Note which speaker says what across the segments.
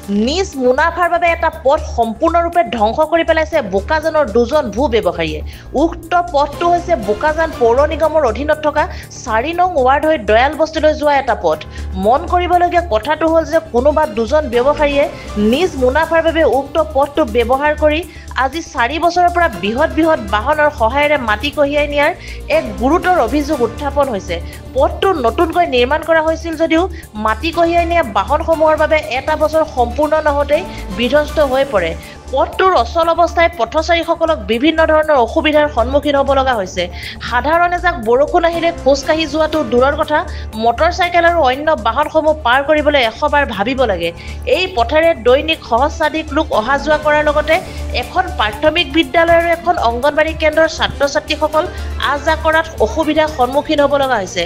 Speaker 1: নিজ মুনাফাৰ বাবে এটা পথ সম্পূৰ্ণৰূপে ধ্বংস কৰি পেলাইছে বোকাজানৰ দুজন ভূ ব্যৱসায়ীয়ে। উক্ত পথটো হৈছে বোকাজান পৌৰ নিগমৰ অধীনত থকা 4 নং ৱাৰ্ড হৈ দয়াল বস্তিলৈ যোৱা এটা পথ। মন কৰিবলগীয়া কথাটো হ'ল যে কোনোবা দুজন ব্যৱসায়ীয়ে নিজ মুনাফাৰ বাবে উক্ত পথটো ব্যৱহাৰ কৰি আজি 4 বছৰৰ পৰা বৃহৎ বাহনৰ সহায়েৰে মাটি কঢ়িয়াই নিয়াৰ এক গুৰুতৰ অভিযোগ উত্থাপন হৈছে। পথটো নতুনকৈ নিৰ্মাণ কৰা হৈছিল যদিও মাটি কঢ়িয়াই নিয়া বাহনসমূহৰ বাবে এটা বছৰ সম্পূৰ্ণ নহওঁতেই বিধ্বস্ত হৈ পৰে। পথটোৰ অচল অৱস্থাই পথচাৰীসকলক বিভিন্ন ধৰণৰ অসুবিধাৰ সন্মুখীন হ'ব লগা হৈছে। সাধাৰণ এজাক বৰষুণ আহিলে খোজকাঢ়ি যোৱাটো দূৰৰ কথা, মটৰচাইকেল আৰু অন্য বাহনসমূহ পাৰ কৰিবলৈ 100 বাৰ ভাবিব লাগে। এই পথেৰে দৈনিক সহস্ৰাধিক লোক অহা যোৱা কৰাৰ লগতে এখন প্ৰাথমিক বিদ্যালয় আৰু এখন অংগনবাড়ী কেন্দ্ৰৰ ছাত্ৰ-ছাত্ৰীসকল আহ-যাহ কৰাত অসুবিধাৰ সন্মুখীন হ'ব লগা হৈছে।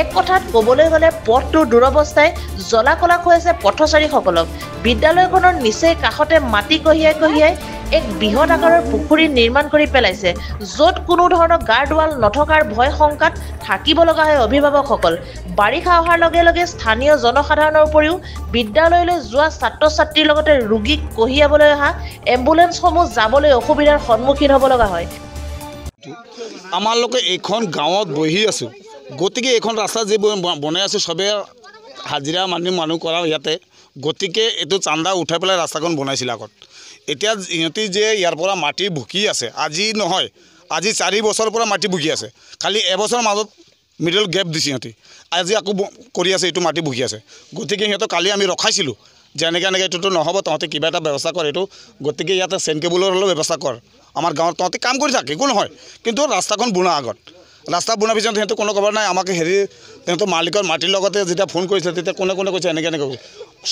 Speaker 1: এক কথাত ক'বলৈ গ'লে পথটোৰ দুৰৱস্থাই জ্বলা-কলা খুৱাইছে পথচাৰীসকলক। বিদ্যালয়খনৰ নিচেই কাষতে মাটি কঢ়িয়াই এক বৃহৎ আকাৰৰ পুখুৰী নিৰ্মাণ কৰি পেলাইছে, য'ত কোনো ধৰণৰ গাৰ্ডৱাল নথকাৰ ভয় শংকাত থাকিব লগা হয় অভিভাৱকসকল। বাৰিষা অহাৰ লগে লগে স্থানীয় জনসাধাৰণৰ উপৰিও বিদ্যালয়লৈ যোৱা ছাত্ৰ-ছাত্ৰীৰ লগতে ৰোগীক কঢ়িয়াবলৈ অহা এম্বুলেন্সসমূহ যাবলৈ অসুবিধাৰ সন্মুখীন হ'ব লগা হয়।
Speaker 2: আমাৰ লোকে এইখন গাঁৱত বহি আছোঁ, গতিকে এইখন ৰাস্তা যি বনাই আছোঁ চবে হাজিৰা মানুহ কৰা ইয়াতে, গতিকে এইটো চান্দা উঠাই পেলাই ৰাস্তাখন বনাইছিল আগত। এতিয়া সিহঁতি যে ইয়াৰ পৰা মাটি ভুকি আছে, আজি নহয় আজি 4 বছৰৰ পৰা মাটি ভুকি আছে, খালি এবছৰৰ মাজত মিডল গেপ দিছে সিহঁতি। আজি আকৌ কৰি আছে, এইটো মাটি ভুকি আছে। গতিকে সিহঁতক কালি আমি ৰখাইছিলোঁ যে এনেকৈ এইটোতো নহ'ব, তহঁতে কিবা এটা ব্যৱস্থা কৰ এইটো, গতিকে ইয়াতে চেন কেবুলৰ হ'লেও ব্যৱস্থা কৰ। আমাৰ গাঁৱত তহঁতে কাম কৰি থাকে, একো নহয়, কিন্তু ৰাস্তাখন বনোৱা আগত। ৰাস্তা বনোৱাৰ পিছত সিহঁতে কোনো খবৰ নাই। আমাক সিহঁতৰ মালিকৰ মাটিৰ লগতে যেতিয়া ফোন কৰিছে তেতিয়া কোনে কৈছে এনেকৈ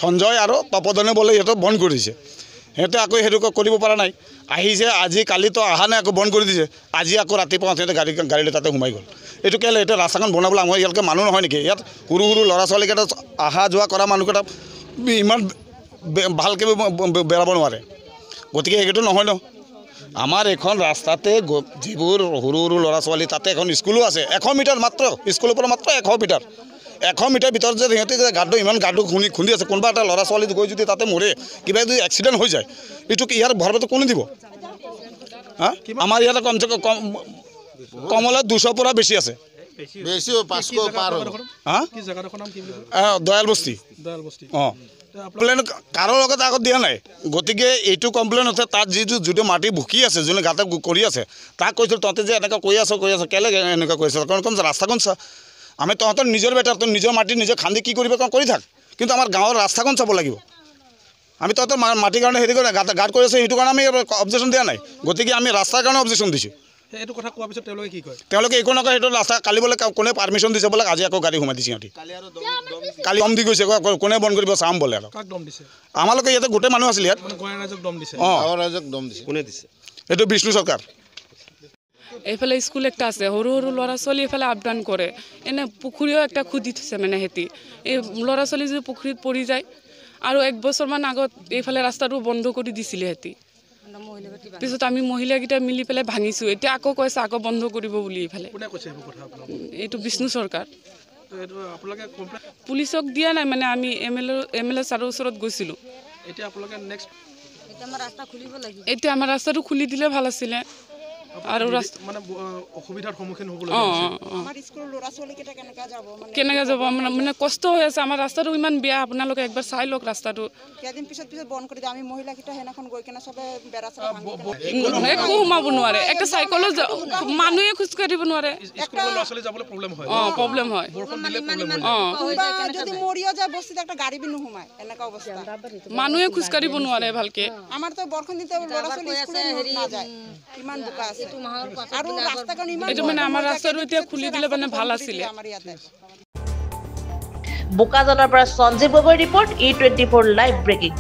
Speaker 2: সঞ্জয় আৰু তপদনে বোলে সিহঁতক বন্ধ কৰি দিছে। সিহঁতে আকৌ সেইটো কৰিব পৰা নাই, আহিছে আজি কালিতো অহা নাই, আকৌ বন্ধ কৰি দিছে। আজি আকৌ ৰাতিপুৱা সিহঁতে গাড়ী তাতে সোমাই গ'ল। এইটো কেলৈ? এইটো ৰাস্তাখন বনাবলৈ আমাৰ ইয়ালৈকে মানুহ নহয় নেকি? ইয়াত সৰু ল'ৰা ছোৱালীকেইটা অহা যোৱা কৰা মানুহকেইটা ইমান ভালকৈ বেৰাব নোৱাৰে, গতিকে সেইটো নহয় ন। আমাৰ এখন ৰাস্তাতে যিবোৰ সৰু ল'ৰা ছোৱালী, তাতে এখন স্কুলো আছে, 100 মিটাৰ মাত্ৰ, স্কুলৰ পৰা মাত্ৰ 100 মিটাৰ। 100 মিটাৰ ভিতৰত যে সিহঁতে ইমান গাঁতটো খুন্দি আছে, কোনোবা এটা ল'ৰা ছোৱালী গৈ যদি তাতে মৰে, কিবা যদি এক্সিডেণ্ট হৈ যায়, এইটো ইয়াৰ ভৰপাটো কোনে দিব? আমাৰ ইয়াতে কমচে কম হ'লে 200 পৰা বেছি আছে, দয়াল বস্তি। অঁ, কমপ্লেইন কাৰো লগত আগত দিয়া নাই, গতিকে এইটো কমপ্লেইন আছে। তাত যিটো মাটি ভুকি আছে, যোনে গাঁতে কৰি আছে, তাক কৈছিল তহঁতে যে এনেকৈ কৈ আছ কেলৈ এনেকুৱা কৈ আছ, কাৰণ ৰাস্তাখন চা। আমি তহঁতৰ নিজৰ বেটাৰ, তই নিজৰ মাটি নিজে খান্দি কি কৰিব কৰি থাক, কিন্তু আমাৰ গাঁৱৰ ৰাস্তাখন চাব লাগিব। আমি তহঁতৰ মাটিৰ কাৰণে হেৰি কৰি গাঁত কৰি আছোঁ, সেইটো কাৰণে আমি অবজেকশ্যন দিয়া নাই, গতিকে আমি ৰাস্তাৰ কাৰণে অবজেকশ্যন দিছোঁ।
Speaker 3: এইটো কথা কোৱাৰ পিছত তেওঁলোকে কি কয়?
Speaker 2: তেওঁলোকে একো নকয়। সেইটো ৰাস্তা কালি বোলে কোনে পাৰ্মিশ্যন দিছে বোলে, আজি আকৌ গাড়ী সোমাই দিছে সিহঁতি। কালি দম দি গৈছে, কোনে বন্ধ কৰিব চাম বোলে। আৰু
Speaker 3: কাক দম দিছে?
Speaker 2: আমালোকে ইয়াতে গোটেই মানুহ আছিলে ইয়াত।
Speaker 3: ৰাইজক দম দিছে?
Speaker 2: অঁ,
Speaker 4: ৰাইজক দম দিছে। কোনে দিছে?
Speaker 2: এইটো বিষ্ণু চৰকাৰ।
Speaker 5: এইফালে স্কুল একটা আছে, সৰু ল'ৰা ছোৱালী এইফালে আপডাউন কৰে। এনে পুখুৰীও একটা খুদি থৈছে, মানে সিহঁতি এই ল'ৰা ছোৱালী যদি পুখুৰীত পৰি যায়। আৰু 1 বছৰমান আগত এইফালে ৰাস্তাটো বন্ধ কৰি দিছিলে সিহঁতি, পিছত আমি মহিলাকেইটা মিলি পেলাই ভাঙিছোঁ। এতিয়া আকৌ কৈছে আকৌ বন্ধ কৰিব বুলি। এইফালে এইটো বিষ্ণু চৰকাৰ। পুলিচক দিয়া নাই, মানে আমি এম.এল.এ. ছাৰৰ ওচৰত গৈছিলোঁ। এতিয়া আমাৰ ৰাস্তাটো খুলি দিলে ভাল আছিলে। আৰু
Speaker 3: মানে অসুবিধাৰ সন্মুখীন হ'ব
Speaker 5: কেনেকৈ যাব, মানে কষ্ট হৈ আছে। আমাৰ ৰাস্তাটো ইমান বেয়া, আপোনালোকে একবাৰ চাই লওক ৰাস্তাটো। একো সোমাব নোৱাৰে, একটা চাইকেলো মানুহে খোজকাঢ়িব নোৱাৰে। অঁ, প্ৰব্লেম হয়। মানুহে খোজকাঢ়িব নোৱাৰে ভালকে। এইটো মানে আমাৰ ৰাস্তাটো এতিয়া খুলি দিলে মানে ভাল আছিলে।
Speaker 1: বোকাজানৰ পৰা সঞ্জীৱ গগৈৰ ৰিপৰ্ট, E24 লাইভ ব্ৰেকিং।